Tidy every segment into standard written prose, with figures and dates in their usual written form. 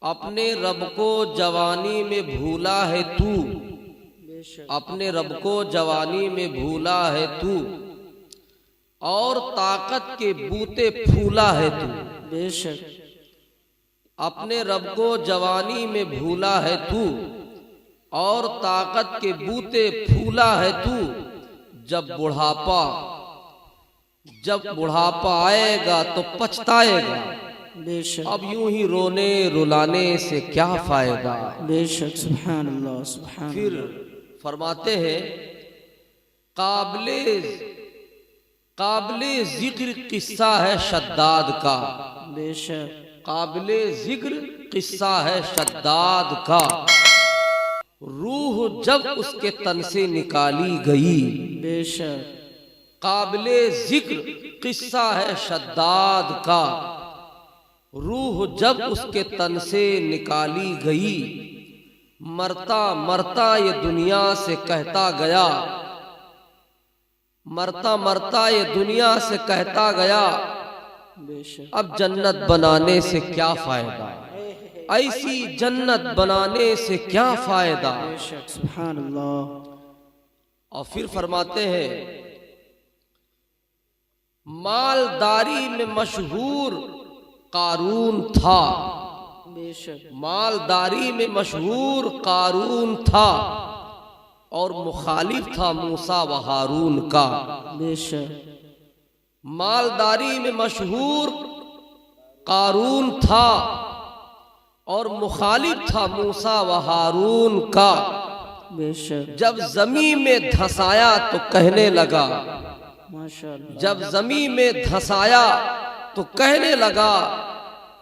अपने रब को जवानी में भूला है तू, अपने रब को जवानी में भूला है तू, और ताकत के बूते फूला है तू। बेशक अपने रब को जवानी में भूला है तू, और ताकत के बूते फूला है तू। जब बुढ़ापा आएगा तो पछताएगा। बेशक अब यूं ही रोने रुलाने से क्या फायदा। बेशक सुभान अल्लाह सुभान। फिर फरमाते हैं काबिले जिक्र किस्सा है शद्दाद का। बेशक काबिले जिक्र किस्सा है शद्दाद का। रूह जब उसके तन से निकाली गई। बेशक काबिले जिक्र किस्सा है शद्दाद का। रूह जब उसके तन से निकाली गई। मरता मरता ये दुनिया से कहता गया, मरता मरता ये दुनिया से कहता गया, बेशक अब जन्नत बनाने से क्या फायदा। ऐसी जन्नत बनाने से क्या फायदा। बेशक सुभान अल्लाह। और फिर फरमाते हैं मालदारी में मशहूर कारून था। बेशक मालदारी में मशहूर कारून था, और मुखालिफ था मूसा व हारून का। बेशक मालदारी में मशहूर कारून था, और मुखालिफ था मूसा व हारून का। बेशक जब जमीन में धंसाया तो कहने लगा, माशाअल्लाह। जब जमीन में धंसाया तो कहने लगा,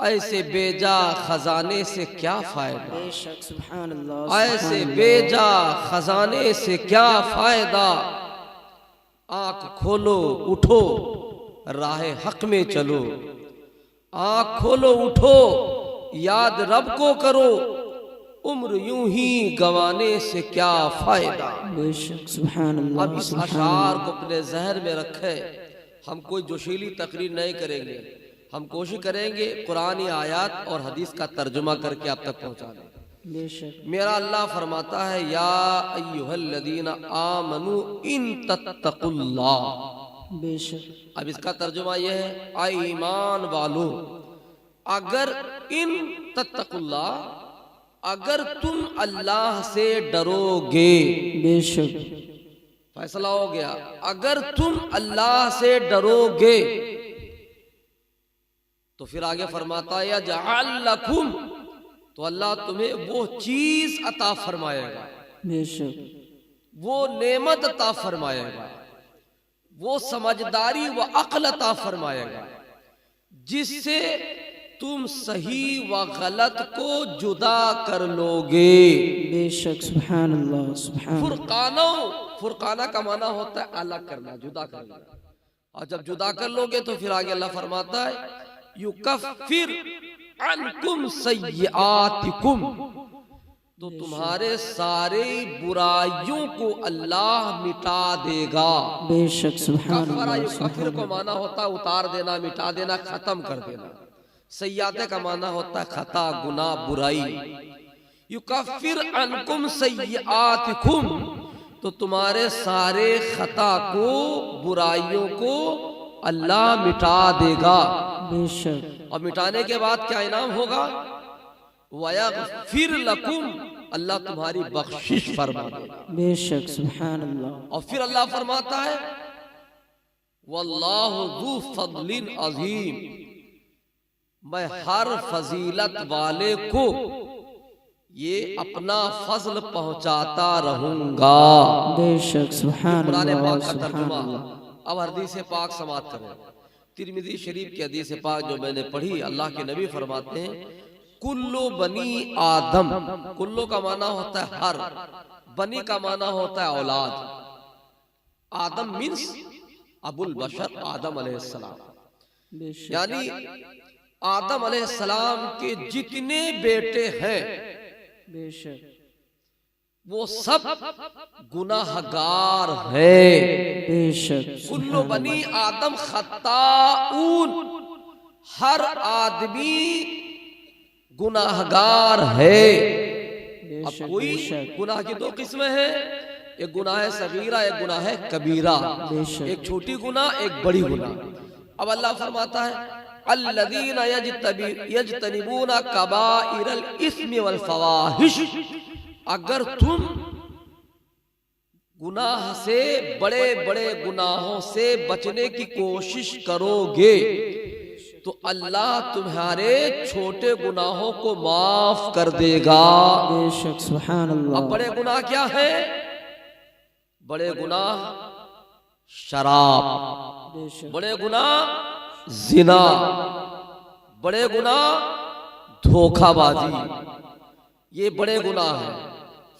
ऐसे बेजा खजाने से क्या फायदा। बेशक सुभान अल्लाह। ऐसे बेजा खजाने से क्या फायदा। आंख खोलो उठो राहे हक में चलो। आंख खोलो उठो याद रब को करो। उम्र यूं ही गंवाने से क्या फायदा। बेशक सुभान अल्लाह। अब इस अशार को अपने जहर में रखे। हम कोई जोशीली तकरीर नहीं करेंगे, हम कोशिश करेंगे कुरानी आयत और हदीस का तर्जुमा करके आप तक पहुंचाने। बेशक मेरा अल्लाह फरमाता है या अय्युहल्लज़ीना आमनू इन तत्तकुल्लाह। बेशक अब इसका तर्जुमा यह है, ऐ ईमान वालों, अगर इन तत्तकुल्लाह, अगर तुम अल्लाह से डरोगे। बेशक फैसला हो गया। अगर तुम अल्लाह से डरोगे तो फिर आगे फरमाता है यजअल लकुम, तो अल्लाह तुम्हें वो चीज अता फरमाएगा। बेशक वो नेमत अता फरमाएगा, वो समझदारी व अक्ल अता फरमाएगा, जिससे तुम सही व गलत को जुदा कर लोगे। बेशक सुभान अल्लाह सुभान। फुरकाना का माना होता है अलग करना, जुदा करना। और जब जुदा कर लोगे तो फिर आगे अल्लाह फरमाता है युकफ्फिर अन्कुम सय्यातिकुम, तो तुम्हारे सारे बुराइयों को अल्लाह मिटा देगा। बेशक सुभान कफरा अल्लाह युकफ्फिर को सुभान। माना होता है उतार देना, मिटा देना, खत्म कर देना। सय्याते का माना होता है खता, गुनाह, बुराई। युकफ्फिर अन्कुम सय्यातिकुम, तो तुम्हारे सारे खता को, बुराइयों को अल्लाह मिटा देगा। बेशक और मिटाने के बाद क्या इनाम होगा। वयगफिर लकुम, अल्लाह तुम्हारी बख्शिश फरमा देगा। बेशक सुभान अल्लाह। और फिर अल्लाह फरमाता है वल्लाहु ज़ू फज़लिन अज़ीम, मैं हर फजीलत वाले को ये अपना फजल पहुंचाता रहूंगा। बेशक सुभान कुरान अल्लाह पाक का सुभान तर्जुमा। अल्लाह। अब हदीस पाक समाप्त करें। तिरमिज़ी शरीफ की हदीस पाक जो मैंने पढ़ी, अल्लाह के नबी फरमाते हैं कुल्लु बनी आदम, कुल्लु का माना होता है हर, बनी का माना होता है औलाद। आदम मीन्स अबुल बशर आदम अलैहिस्सलाम, बेशक यानी आदम अलैहिस्सलाम के जितने बेटे हैं बेशक वो सब गुनाहगार हैं। बेशक कुल्लु बनी आदम खत्ताऊन, हर आदमी गुनाहगार है। अब बेशक कोई बेशक गुनाह की दो किस्में हैं, एक गुनाह है सगीरा, एक गुनाह है कबीरा, बेशक। एक छोटी गुनाह एक बड़ी गुनाह। अब अल्लाह फरमाता है अल्लज़ीना यज्तनिबूना कबाइरल इस्मि वल फवाहिश, अगर तुम गुनाह से, बड़े बड़े गुनाहों से बचने की कोशिश करोगे तो अल्लाह तुम्हारे छोटे गुनाहों को माफ कर देगा। बेशक सुभान अल्लाह। अब बड़े गुनाह क्या है? बड़े गुनाह शराब, बेशक बड़े गुनाह जिना, बड़े गुनाह धोखाबाजी, ये बड़े गुनाह है।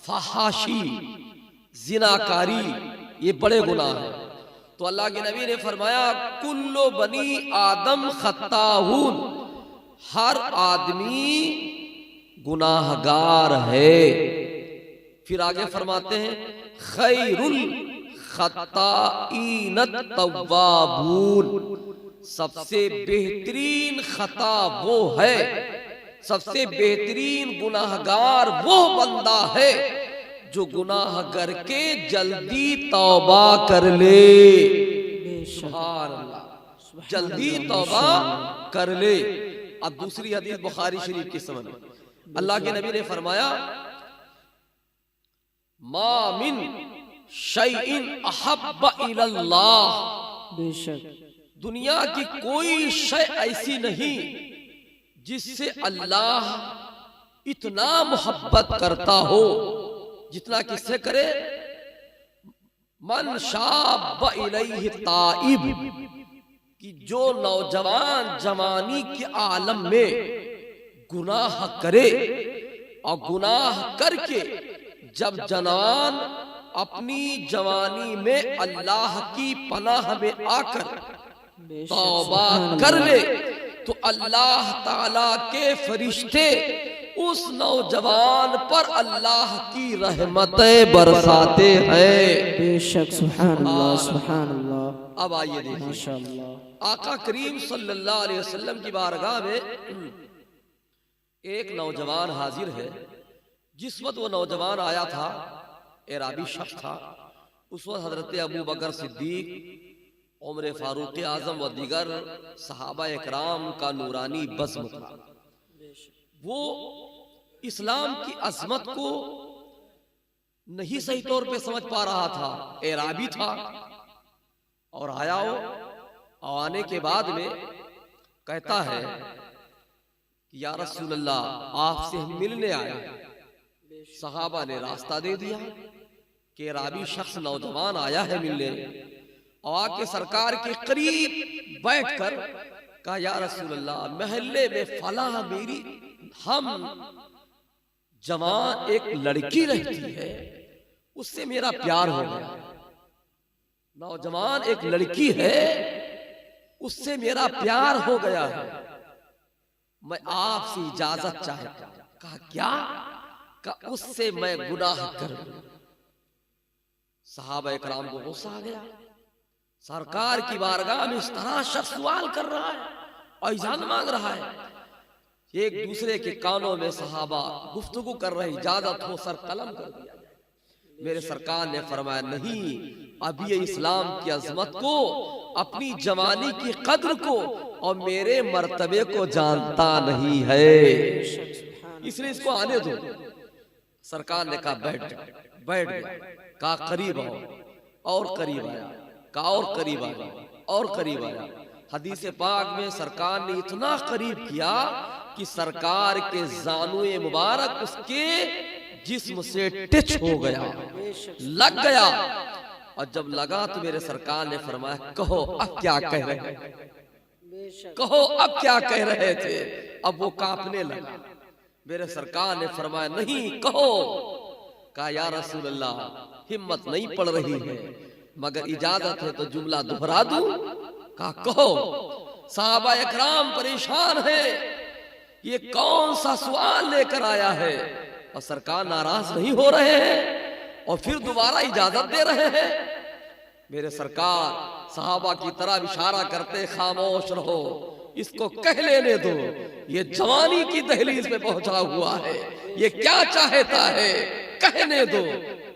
फहाशी, जिनाकारी, ये बड़े गुनाह है। तो अल्लाह के नबी ने फरमाया कुल्लो बनी आदम खत्ताहून, हर आदमी गुनाहगार है। फिर आगे फरमाते हैं खैरुल खत्ताईन तव्वाबून, सबसे बेहतरीन खता वो है, सबसे बेहतरीन गुनाहगार वो बंदा है जो गुनाह करके जल्दी तौबा कर ले। बेशक सुभान अल्लाह, जल्दी तौबा कर ले। अब दूसरी हदीस बुखारी शरीफ की समझ, अल्लाह के नबी ने फरमाया मा मिन शैइन अहब्ब इलल्लाह, बेशक दुनिया की कोई शय ऐसी नहीं जिससे अल्लाह इतना मोहब्बत करता हो जितना किससे करे? मन शाब इलैहि ताइब, कि जो नौजवान जवानी के आलम में गुनाह करे और गुनाह करके जब जवान अपनी जवानी में अल्लाह की पनाह में आकर तौबा कर ले तो अल्लाह ताला के फरिश्ते उस नौजवान पर अल्लाह की रहमतें बरसाते हैं। बेशक सुभान अल्लाह सुभान अल्लाह। अब आइए देखिए, माशाअल्लाह, आका करीम सल्लल्लाहु अलैहि वसल्लम की बारगाह में एक नौजवान हाजिर है। जिस वक्त वो नौजवान आया था, एराबी शख्स था, उस वक्त हजरत अबू बकर सिद्दीक, उमर फारूक आजम व दीगर सहाबा इकराम का नूरानी बज़्म था। वो इस्लाम की अजमत को नहीं सही तौर पे समझ पा रहा था, एराबी था और आया हो। आने के बाद में कहता है कि या रसूल अल्लाह, आपसे हम मिलने आए। सहाबा ने रास्ता दे दिया कि एराबी शख्स नौजवान आया है मिलने, और आके सरकार के करीब बैठकर कहा या रसूल अल्लाह, महल्ले में फला मेरी हम जवान एक लड़की रहती है, उससे मेरा प्यार हो गया। नौजवान एक लड़की है, उससे मेरा प्यार हो गया है, मैं आपसे इजाजत चाहता हूं। कहा क्या? कहा उससे मैं गुनाह कर लूं। सहाबा इकराम को गुस्सा आ गया, सरकार की बारगाह में इस तरह शख्स सवाल कर रहा है और इजाजत मांग रहा है। एक दूसरे के कानों में सहाबा गुफ्तगू कर रहे, इजाजत हो सर कलम कर दिया। मेरे सरकार ने फरमाया नहीं, अभी ये इस्लाम की अजमत को, अपनी जवानी की कद्र को और मेरे मर्तबे को जानता नहीं है, इसलिए इसको आने दो। सरकार ने कहा बैठ जा। बैठ गया। कहा करीब आओ, और करीब आया। कहा और करीब आया, और करीब आया। हदीस पाक में सरकार ने इतना करीब किया कि सरकार के जानुए मुबारक उसके जिस्म से टच हो गया, लग गया। और जब लगा तो मेरे सरकार ने फरमाया कहो अब क्या कह रहे हैं, कहो अब क्या कह रहे थे। अब वो कांपने लगा। मेरे सरकार ने फरमाया नहीं कहो। कहा या रसूल अल्लाह, हिम्मत नहीं पड़ रही है, मगर इजाजत है तो जुमला दोहरा दूं। कहा कहो। साहबा इकराम परेशान है, ये कौन सा सवाल लेकर आया है। और सरकार नाराज नहीं हो रहे हैं और फिर दोबारा इजाजत दे रहे हैं। मेरे सरकार साहबा की तरह इशारा करते खामोश रहो, इसको कह लेने दो, ये जवानी की दहलीज पे पहुंचा हुआ है, ये क्या चाहता है, कहने दो।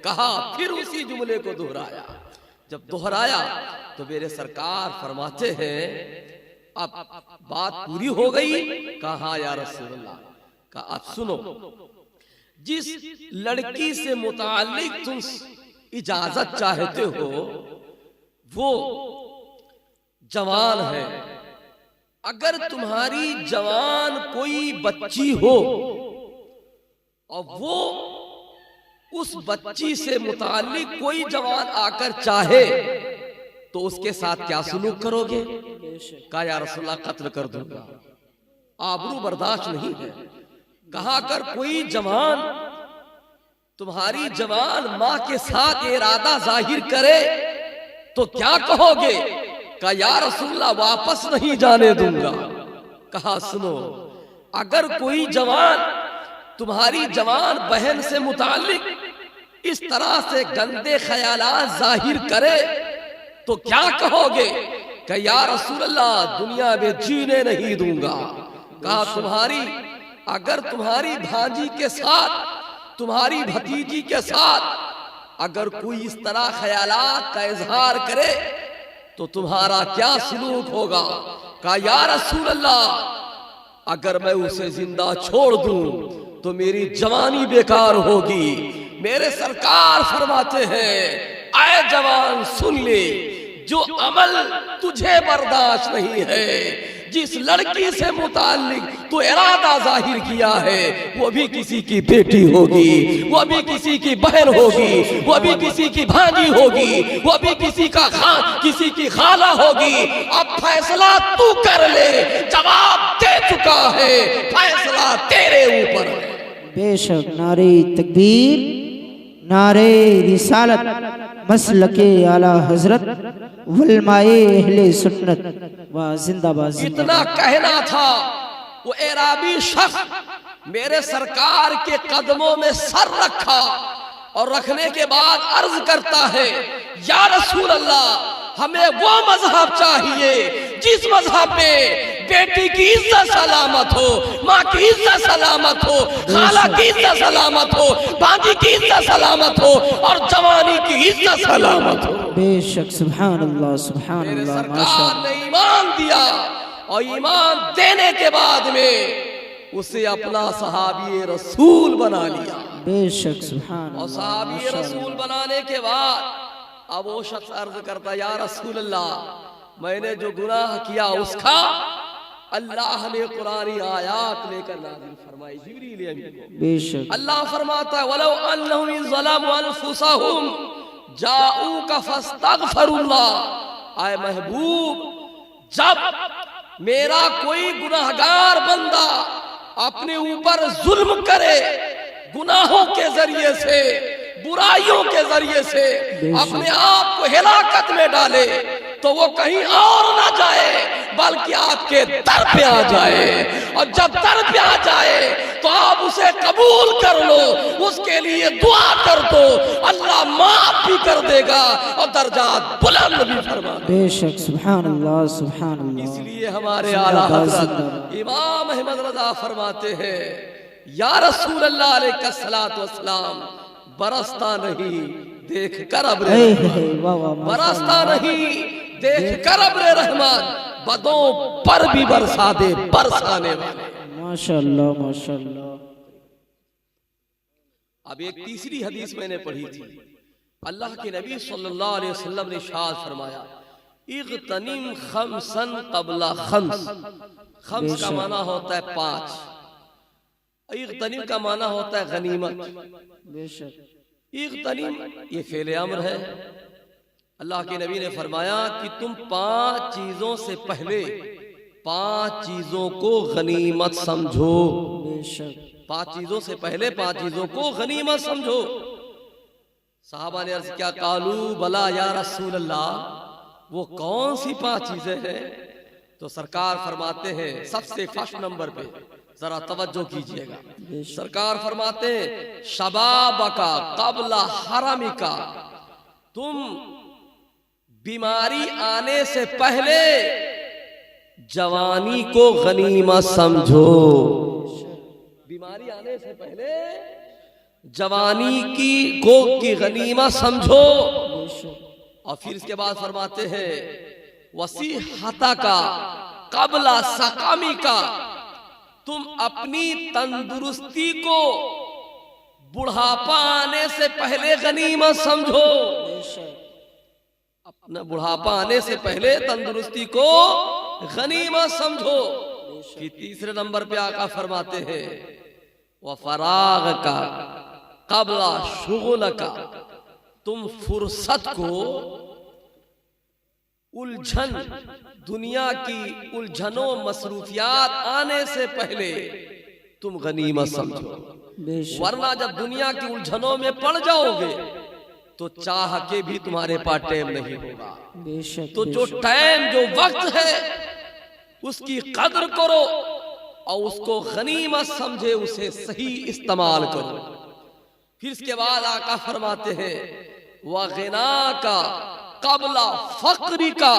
कहा, फिर उसी जुमले को दोहराया। जब दोहराया तो मेरे सरकार फरमाते हैं, अब बात पूरी हो गई। कहा, या रसूलल्लाह, कहा अब सुनो, जिस लड़की से मुताल्लिक तुम इजाजत चाहते हो वो जवान है। अगर तुम्हारी जवान कोई बच्ची हो और वो उस बच्ची से मुताल्लिक कोई जवान आकर चाहे तो उसके साथ क्या सलूक करोगे? कहा, या रसूलल्लाह, कत्ल कर दूंगा, आबरू बर्दाश्त नहीं है। कहा, अगर कोई जवान तुम्हारी जवान मां के साथ इरादा जाहिर करे तो क्या कहोगे? कहा, या रसूलल्लाह, वापस नहीं जाने दूंगा। कहा, सुनो, अगर कोई जवान तुम्हारी जवान बहन से मुताल्लिक इस तरह से गंदे ख्यालात जाहिर करे तो क्या कहोगे? कहा, या रसूलल्लाह, दुनिया में जीने नहीं दूंगा। कहा, अगर तुम्हारी भांजी के साथ, तुम्हारी भतीजी के साथ अगर कोई इस तरह ख्यालात का इजहार करे तो तुम्हारा क्या सलूक होगा? कहा, या रसूलल्लाह, अगर मैं उसे जिंदा छोड़ दूं तो मेरी जवानी बेकार होगी। मेरे सरकार फरमाते हैं, ऐ जवान सुन ले, जो अमल तुझे बर्दाश्त नहीं है, जिस लड़की से मुताल्लिक तो इरादा जाहिर किया है वो भी किसी की बेटी होगी, वो भी किसी की बहन होगी, वो भी किसी की भांजी होगी, वो भी किसी की खाला होगी। अब फैसला तू कर ले, जवाब दे चुका है, फैसला तेरे ऊपर है। बेशक। नारे तकबीर, नारे रिसालत, मसलके आला हजरत, उलमाए अहले सुन्नत व जिंदाबाद। इतना कहना था, वो एराबी शख्स मेरे सरकार के कदमों में सर रखा और रखने के बाद अर्ज करता है, या रसूल अल्लाह, हमें वो मजहब चाहिए जिस मजहब में बेटी की इज्जत सलामत हो, माँ की इज्जत सलामत हो, खाला की इज्जत सलामत हो, भांजी की इज्जत सलामत हो और जवानी की इज्जत सलामत हो। बेशक। सुभान अल्लाह, सुभान मेरे अल्लाह। सरकार ने ईमान दिया और ईमान देने के बाद में उसे अपना सहाबी रसूल बना लिया। बेशक। सुभान और सहाबी रसूल बनाने के बाद अब वो शख्स अर्ज करता, या रसूल अल्लाह, मैंने जो गुनाह किया उसका अल्लाह ने कुरानी आयात लेकर नाज़िल फरमाई जिब्रील अमीन को। बेशक। अल्लाह फरमाता है, वलौ अन्नहुम ज़लमू अनफुसहुम जाऊका फस्तगफिरुल्लाह। आए महबूब, जब मेरा कोई गुनाहगार बंदा अपने ऊपर जुल्म करे, गुनाहों के जरिए से, बुराइयों के जरिए से अपने आप को हिलाकत में डाले तो वो कहीं और ना जाए बल्कि आपके दर पे आ जाए। और जब दर पे आ जाए तो आप उसे कबूल कर लो, उसके लिए दुआ कर दो, अल्लाह माफ भी कर देगा और दर्जात बुलंद भी फरमा देगा। बेशक। सुभान अल्लाह, सुभान अल्लाह। इसलिए हमारे आला हज़रत इमाम अहमद रज़ा फरमाते हैं, या रसूल अल्लाह अलैहिस्सलातु वस्सलाम, बरसता नहीं देख कर अब्रे रहमान, बरसता नहीं देख कर अब्रे रहमान, बदों पर भी बरसा दे बरसाने वाले। माशाअल्लाह, माशाअल्लाह। अब एक तीसरी हदीस मैंने पढ़ी थी, अल्लाह के नबी सल्लल्लाहु अलैहि वसल्लम ने इरशाद फरमाया, इग़तनिम खमसन क़ब्ला खम्स। खम्स का माना होता है 5, इग़तनिम का माना होता है गनीमत। बेशक। इग़तनिम ये फ़ेल अम्र है। अल्लाह के नबी ने फरमाया कि तुम 5 चीजों से पहले 5 चीजों को गनीमत समझो। बेशक। 5 चीजों से पहले 5 चीजों को गनीमत समझो। साहबा ने अर्ज किया, कालू बला या रसूल अल्लाह, वो कौन सी 5 चीजें हैं? तो सरकार फरमाते हैं, सबसे फर्स्ट नंबर पे जरा तवज्जो कीजिएगा, सरकार फरमाते हैं, शबाबका कबला हरामिका, तुम बीमारी आने से पहले जवानी को गनीमत समझो। बीमारी आने से पहले जवानी की गनीमत समझो। और फिर इसके बाद फरमाते हैं वसीहता का कबला सकामी का, तुम अपनी तंदुरुस्ती को बुढ़ापा आने से पहले गनीमत समझो। अपना बुढ़ापा आने से पहले तंदुरुस्ती को गनीमत समझो। कि तीसरे नंबर पे आका फरमाते हैं वह फराग का कबला शुगल का, तुम फुर्सत को उलझन दुनिया की उलझनों मसरूफियात आने से पहले तुम गनीमत समझो। वरना जब दुनिया की उलझनों में पड़ जाओगे तो चाह के भी तुम्हारे पास टाइम नहीं होगा। तो जो टाइम जो वक्त है उसकी कदर करो और उसको गनीमत समझे, उसे सही इस्तेमाल करो। फिर इसके बाद आका फरमाते हैं वह गिना का कबला फक्री का,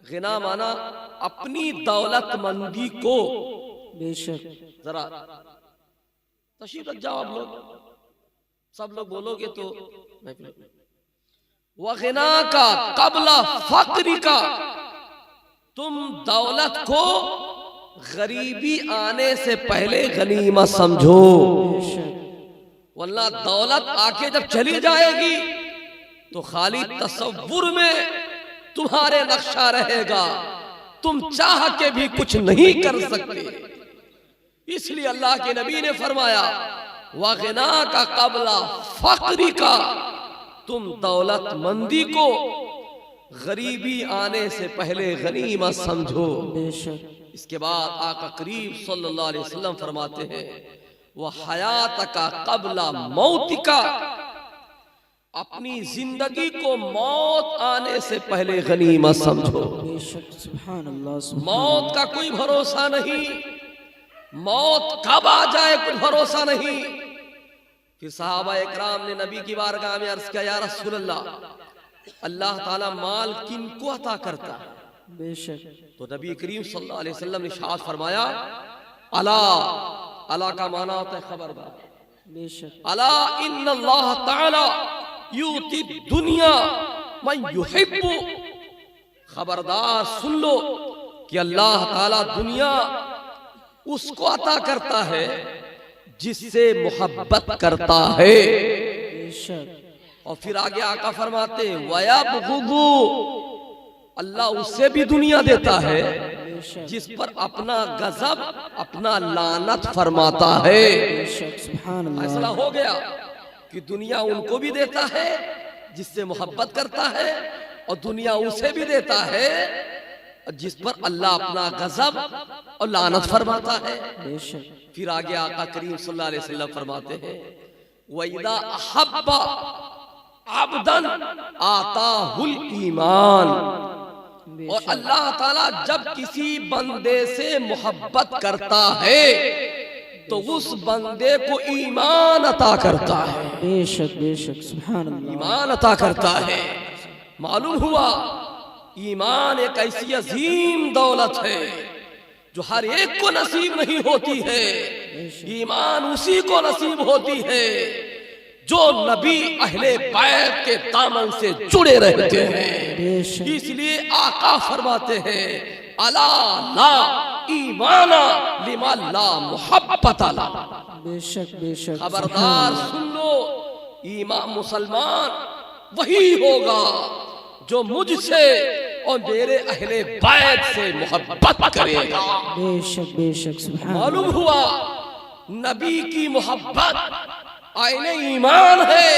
गिना माना अपनी दौलतमंदी को। बेशक जरा तशरीफ रख जाओ आप लोग, सब लोग बोलोगे तो वह गिना का कबला फक्री का, तुम दौलत को गरीबी आने से पहले गनीमत समझो। वरना दौलत आके जब चली जाएगी तो खाली तसव्वुर में तुम्हारे नक्शा रहेगा, तुम चाह के भी कुछ नहीं कर सकते। इसलिए अल्लाह के नबी ने फरमाया वगना का कबला फक्री का, तुम दौलतमंदी को गरीबी आने से पहले गनीमत समझो। इसके बाद आका करीम सल्लल्लाहु अलैहि वसल्लम फरमाते हैं वह हयात का कबला मौत का, अपनी जिंदगी को मौत आने से पहले गनीमत समझो। मौत का कोई भरोसा नहीं, मौत कब आ जाए कुछ भरोसा नहीं। फिर सहाबा इकराम ने नबी की बारगाह में अर्ज किया या रसूल अल्लाह, अल्लाह ताला माल किनको अता करता है? बेशक। तो नबी करीम सल्लल्लाहु अलैहि वसल्लम ने इरशाद फरमाया अला, अला का माना होता है खबरदार। बेशक। अला इन्नल्लाह ताला यूती दुनिया मन युहिब्बु, खबरदार सुन लो कि अल्लाह ताला दुनिया उसको अता करता है जिससे मोहब्बत करता है। बेशक। और फिर आगे आका फरमाते वयबगुदु, अल्लाह उससे भी दुनिया देता है जिस पर अपना गजब अपना लानत फरमाता है। फैसला हो गया कि दुनिया उनको भी देता है जिससे मोहब्बत करता है, और दुनिया उसे भी देता है जिस पर अल्लाह अपना गजब और लानत फरमाता है। फिर आगे आका करीम सल्लल्लाहु अलैहि वसल्लम फरमाते हैं वइदा अहब्बा अब्दन आताहुल ईमान, और अल्लाह ताला जब किसी बंदे से मोहब्बत करता है तो उस बंदे को ईमान अता करता है। बेशक बेशक, सुभान अल्लाह। ईमान अता करता है। मालूम हुआ ईमान एक ऐसी अजीम दौलत है जो हर एक को नसीब नहीं होती है। ईमान उसी को नसीब होती है जो नबी अहले बैत के दामन से जुड़े रहते हैं। इसलिए आका फरमाते हैं अला ला ईमाना लिमा ला मुहब्बत अला। बेशक बेशक, खबरदार सुन लो, ईमान मुसलमान वही होगा जो मुझसे और मेरे अहले बैत से मोहब्बत करेगा। बेशक बेशक, सुभान। मालूम हुआ नबी की मोहब्बत आईने ईमान है,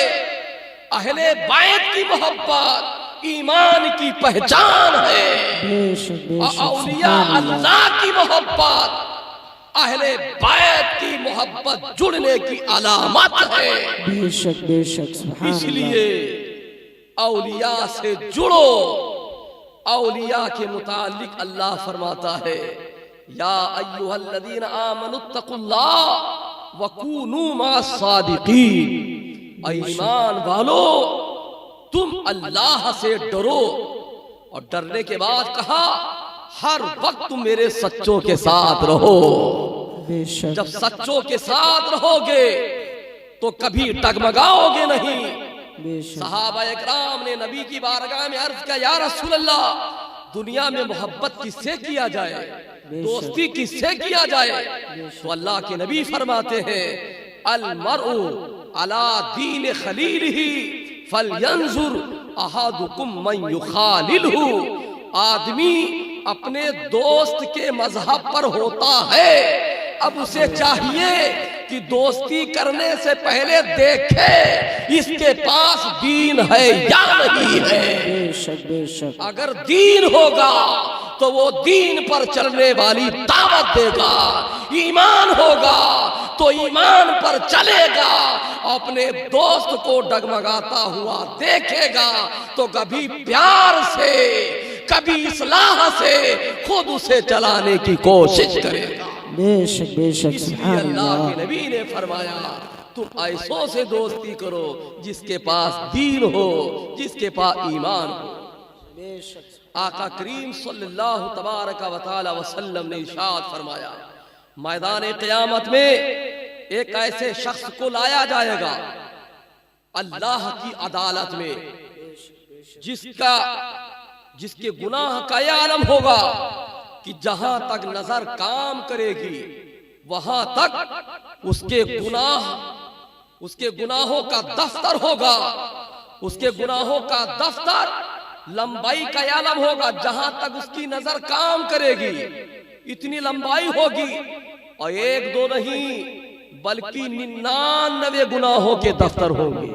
अहले बैत की मोहब्बत ईमान की पहचान है। बेशक बेशक, औलिया अल्लाह की मोहब्बत अहले बैत की मोहब्बत जुड़ने की अलामत है। बेशक बेशक, सुभान। इसलिए औलिया से जुड़ो। औलिया के मुतालिक अल्लाह फरमाता है या अय्युहल्लज़ीना आमनुत्तकुल्लाह वकूनू मास्सादिकीन, ईमान वालो तुम अल्लाह से डरो। और डरने के बाद कहा हर वक्त तुम मेरे सच्चों के साथ रहो। बेशक जब सच्चों के साथ रहोगे तो कभी डगमगाओगे नहीं। बेशक सहाबा इकराम ने नबी की बारगाह में अर्ज किया, या रसूल अल्लाह, दुनिया में मोहब्बत किससे किया जाए, दोस्ती किससे किया जाए? तो अल्लाह के नबी फरमाते हैं, अल मरउ अला दीन खलीलिही फलयंजुर अहादुकुम मन युखालिलहु। आदमी अपने दोस्त के मजहब पर होता है, अब उसे चाहिए कि दोस्ती करने से पहले देखे इसके पास दीन है या नहीं है। बेशक बेशक अगर दीन होगा तो वो दीन पर चलने वाली दावत देगा, ईमान होगा तो ईमान पर चलेगा, अपने दोस्त को डगमगाता हुआ देखेगा तो कभी प्यार से कभी इस्लाह से खुद उसे चलाने की कोशिश करेगा। बेशक बेशक इसलिए सुभान अल्लाह अल्लाह। के नबी ने फरमाया, तुम ऐसों से दोस्ती करो जिसके पास दीन हो, जिसके पास ईमान हो। आका करीम सल्लल्लाहु तबारक व तआला वसल्लम ने इरशाद फरमाया, मैदान क़यामत में एक ऐसे शख्स को लाया जाएगा अल्लाह की अदालत में, जिसके गुनाह का यह आलम होगा कि जहां तक नजर काम करेगी वहां तक उसके गुनाहों का दफ्तर होगा। उसके गुनाहों का दफ्तर लंबाई का आलम होगा, जहां तक उसकी नजर काम करेगी इतनी लंबाई होगी, और एक दो नहीं बल्कि 99 गुनाहों के दफ्तर होंगे।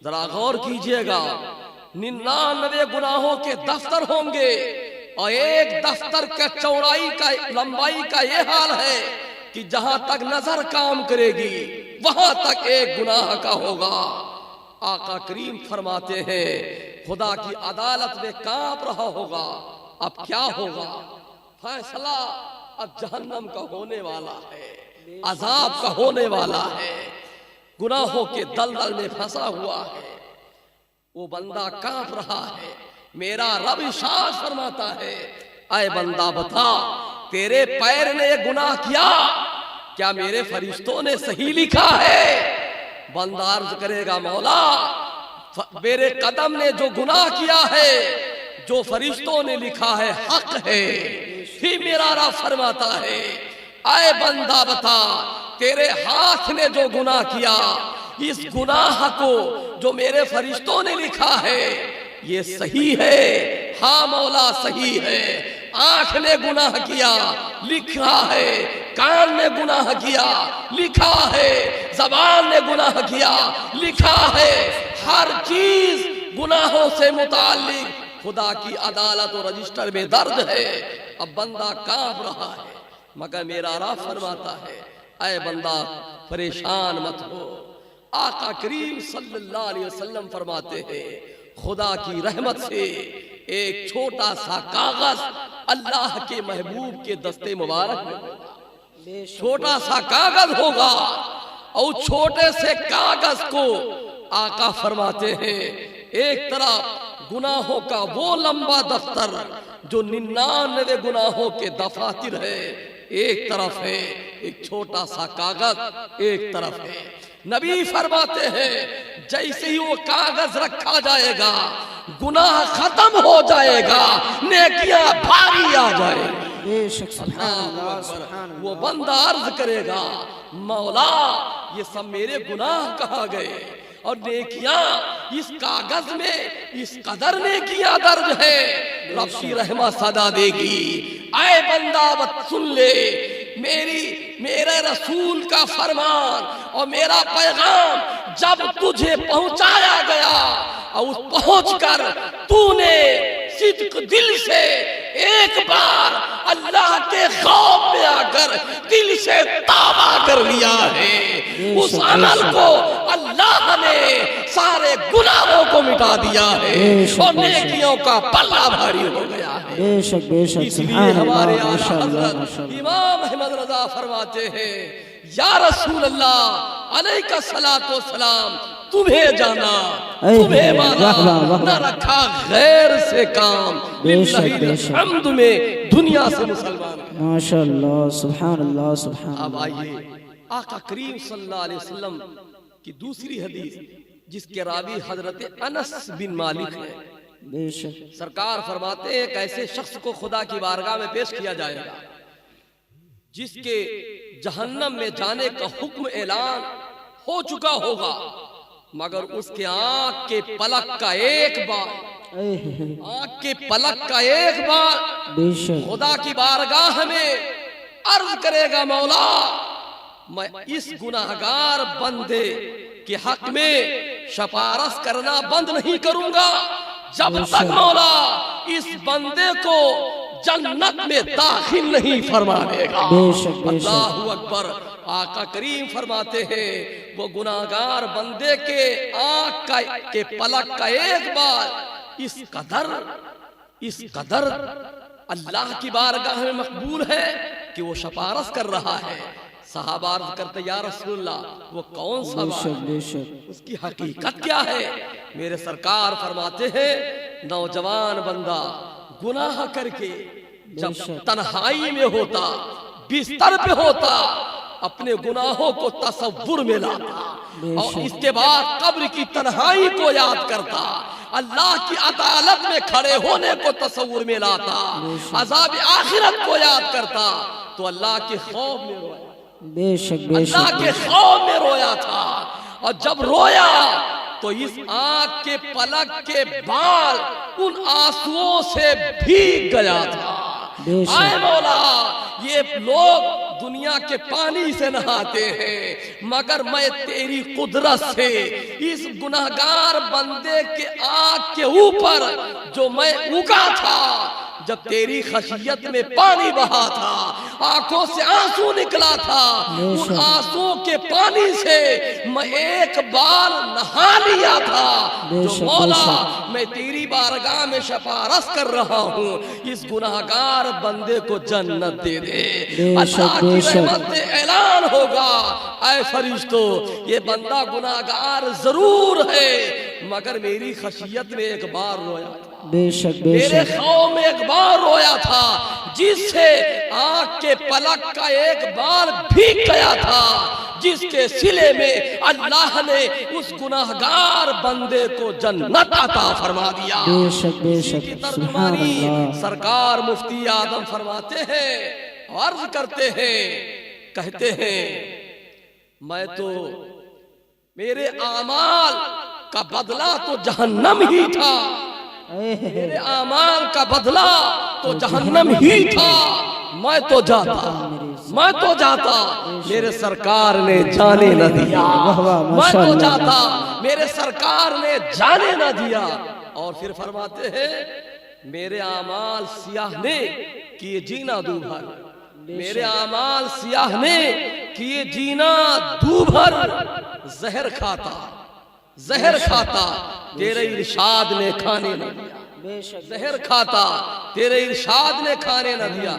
जरा गौर कीजिएगा, 99 गुनाहों के दफ्तर होंगे, और एक दफ्तर का चौड़ाई का लंबाई का यह हाल है कि जहां तक नजर काम करेगी वहां तक एक गुनाह का होगा। आका करीम फरमाते हैं, खुदा की अदालत में कांप रहा होगा। अब क्या होगा? फैसला अब जहन्नम का होने वाला है, अजाब का होने वाला है, गुनाहों के दलदल में फंसा हुआ है। वो बंदा कांप रहा है। मेरा रब इरशाद फरमाता है, ऐ बंदा बता, तेरे पैर ने ये गुनाह किया, क्या मेरे फरिश्तों ने सही लिखा है? बंदा अर्ज करेगा, मौला मेरे कदम ने जो गुनाह किया है, जो फरिश्तों ने लिखा है हक है। फिर मेरा रब फरमाता है, ऐ बंदा बता, तेरे हाथ ने जो गुनाह किया, इस गुनाह को जो मेरे फरिश्तों ने लिखा है ये सही है? हाँ मौला सही है। आंख ने गुनाह किया, लिखा है। कान ने गुनाह किया, लिखा है। जबान ने गुनाह किया, लिखा है। हर चीज गुनाहों से मुताल्लिक खुदा की अदालत और रजिस्टर में दर्ज है। अब बंदा कांप रहा है, मगर मेरा रब फरमाता है, ऐ बंदा परेशान मत हो। आका करीम सल्लल्लाहु अलैहि वसल्लम फरमाते हैं, खुदा की रहमत से एक छोटा सा कागज अल्लाह के महबूब के दस्ते मुबारक में होगा। छोटा सा कागज होगा, और छोटे से कागज को आका फरमाते हैं, एक तरफ गुनाहों का वो लंबा दफ्तर जो 99 गुनाहों के दफातर है, एक तरफ है। एक छोटा सा कागज एक तरफ है। नबी फरमाते हैं, जैसे ही वो कागज रखा जाएगा गुनाह खत्म हो जाएगा, नेकियां भारी आ जाएगी। बेशक सुभान अल्लाह सुभान अल्लाह। वो बंदा अर्ज करेगा, मौला ये सब मेरे गुनाह कहाँ गए, और नेकियां इस कागज में इस कदर नेकियां दर्ज है, रब की रहमत सदा देगी। आए बंदा बत सुन ले, मेरे रसूल का फरमान और मेरा पैगाम जब तुझे पहुंचाया गया, और पहुंचकर तूने सिद्क दिल से एक बार अल्लाह के खौफ में आकर दिल से तौबा कर लिया है, उस अमल को अल्लाह ने सारे गुनाहों को मिटा दिया है और नेकियों का पल्ला भारी हो गया है। बेशक बेशक इसलिए सुभान हमारे अल्लाह आला माशाअल्लाह हज़रत माशाअल्लाह। इमाम अहमद रज़ा फरमाते हैं, या रसूल अल्लाह अलैका सलातो सलाम, तुम्हें जाना ऐ तुम्हें माना, वाह, वाह, वाह। न रखा गैर से काम। बेशक, लिल्लाहिल बेशक। हम्द में दुनिया से मुसलमान है। माशाअल्लाह, सुभान अल्लाह, सुभान अब अल्लाह। आइए आका करीम सल्लल्लाहु अलैहि वसल्लम की दूसरी हदीस, जिसके रावी हजरत अनस बिन मालिक है। बेशक सरकार फरमाते हैं, एक ऐसे शख्स को खुदा की बारगाह में पेश किया जाएगा जिसके जहन्नम में जाने का हुक्म ऐलान हो चुका होगा, मगर उसके आंख के पलक का एक बार, आंख के पलक का एक बार बेशक खुदा की बारगाह में अर्ज करेगा, मौला मैं इस गुनाहगार बंदे के हक में सिफारिश करना बंद नहीं करूंगा जब तक मौला इस बंदे को जन्नत में दाखिल नहीं फरमा देगा। बेशक, बेशक। अल्लाहु अकबर। आका करीम फरमाते हैं, वो गुनाहगार बंदे के आंख के पलक का एक बार इस कदर अल्लाह की बारगाह में मकबूल है कि वो सिफारिश कर रहा है। सहाबा अर्ज करते, या रसूलल्लाह वो कौन सा बात बेशक है? बेशक उसकी हकीकत क्या है? मेरे सरकार फरमाते हैं, नौजवान बंदा गुनाह करके जब बेशक। तन्हाई में होता, बिस्तर पे होता, अपने गुनाहों को तसव्वुर में लाता और बेशक। इसके बाद कब्र की तन्हाई को याद करता, अल्लाह की अदालत में खड़े होने को तसव्वुर में लाता, अज़ाब आखिरत को याद करता, तो अल्लाह के खौफ में रोया, बेशक अल्लाह बेशक के खौफ में रोया था। और जब रोया तो इस आंख के पलक के बाल उन आंसुओं से भीग गया था। बेशक। आए मौला, ये लोग दुनिया के पानी से नहाते हैं, मगर मैं तेरी कुदरत से इस गुनाहगार बंदे के आंख के ऊपर जो मैं उगा था, जब तेरी खशियत में पानी बहा था, आंखों से आंसू निकला था, उन आंसुओं के पानी से मैं एक बार नहा लिया था। जो मौला मैं तेरी बारगाह में सिफारिश कर रहा हूँ, इस गुनाहगार बंदे को जन्नत दे दे। अल्लाह की रहमत से ऐलान होगा, ऐ फरिश्तों, ये बंदा गुनाहगार जरूर है, मगर मेरी खशियत में एक बार रोया था, बेशक मेरे बेशक खौफ में एक बार रोया था, जिससे आंख के पलक का एक बार भीग गया था, जिसके सिले में अल्लाह ने उस गुनाहगार बंदे को जन्नत अता फरमा दिया। बेशक बेशक की सुभान तर्जुमानी अल्लाह। सरकार मुफ्ती आदम फरमाते हैं, अर्ज करते हैं, कहते हैं, मैं तो मेरे आमाल का बदला तो जहन्नम ही था, मेरे आमाल का बदला तो जहन्नम ही था, मैं तो जाता मेरे सरकार ने जाने न दिया, मैं तो जाता मेरे सरकार ने जाने न दिया। और फिर फरमाते हैं, मेरे आमाल सियाह ने किए जीना दूभर, मेरे आमाल सियाह ने किए जीना दूभर, जहर खाता तेरे इरशाद ने खाने न दिया, जहर खाता तेरे इरशाद ने खाने न दिया।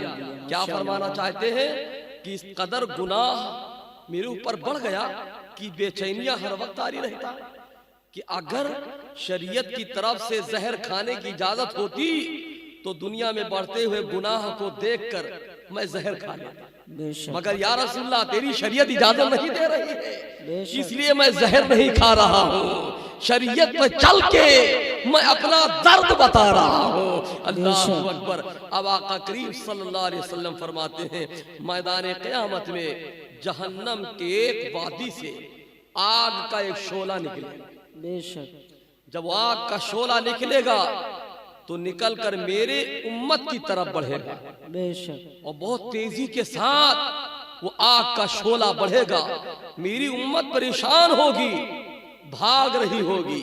क्या फरमाना चाहते हैं कि इस कदर गुनाह मेरे ऊपर बढ़ गया कि बेचैनियां हर वक्त तारी रहता, कि अगर शरीयत की तरफ से जहर खाने की इजाजत होती तो दुनिया में बढ़ते हुए गुनाह को देखकर मैं जहर खा लेता, मगर या रसूलल्लाह तेरी शरीयत इजाजत नहीं दे रही है, इसलिए मैं जहर नहीं खा रहा हूँ, शरीयत पे चल के मैं अपना दर्द बता रहा हूँ। अल्लाह अकबर। अब आका करीम सल्लल्लाहु अलैहि वसल्लम फरमाते हैं, मैदान क़यामत में जहन्नम के एक वादी से आग का एक शोला निकलेगा, बेशक जब आग का शोला निकलेगा तो निकल कर मेरे उम्मत की तरफ बढ़ेगा, बेशक और बहुत तेजी के साथ वो आग का शोला बढ़ेगा, मेरी उम्मत परेशान होगी, भाग रही होगी,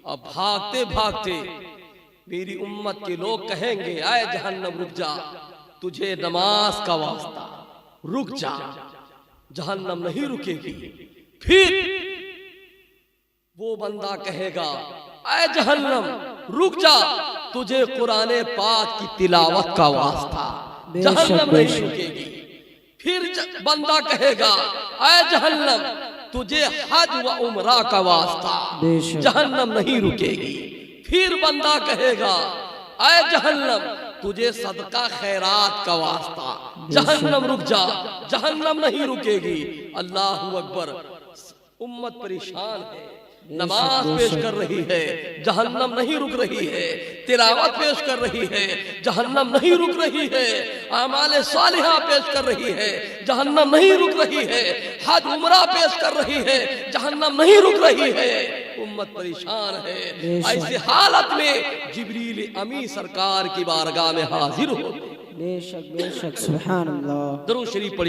और भागते भागते मेरी उम्मत के लोग कहेंगे, आए जहन्नम रुक जा, तुझे नमाज का वास्ता, रुक जा। जहन्नम नहीं रुकेगी। फिर वो बंदा कहेगा, आए जहन्नम रुक जा, तुझे कुराने पाक की तिलावत का वास्ता, जहन्नम नहीं रुकेगी। फिर बंदा कहेगा, आए जहन्नम तुझे हज व उम्रा का वास्ता, बेशक। जहन्नम नहीं रुकेगी। फिर बंदा कहेगा ऐ जहन्नम तुझे सदका खैरात का वास्ता, जहन्नम रुक जा, जहन्नम नहीं रुकेगी। अल्लाहू अकबर, उम्मत परेशान है, नमाज पेश कर रही है, जहन्नम नहीं रुक रही है, तिलावत पेश कर रही है, जहन्नम नहीं रुक रही है, आमाले सालिहा पेश कर रही है, जहन्नम नहीं रुक रही है, हज उम्रा पेश कर रही है, जहन्नम नहीं रुक रही है, उम्मत परेशान है। ऐसे हालत में जिब्रील अमी सरकार की बारगाह में हाजिर हो। बेशक बेशक, सुभान अल्लाह। दरूद शरीफ पढ़ी।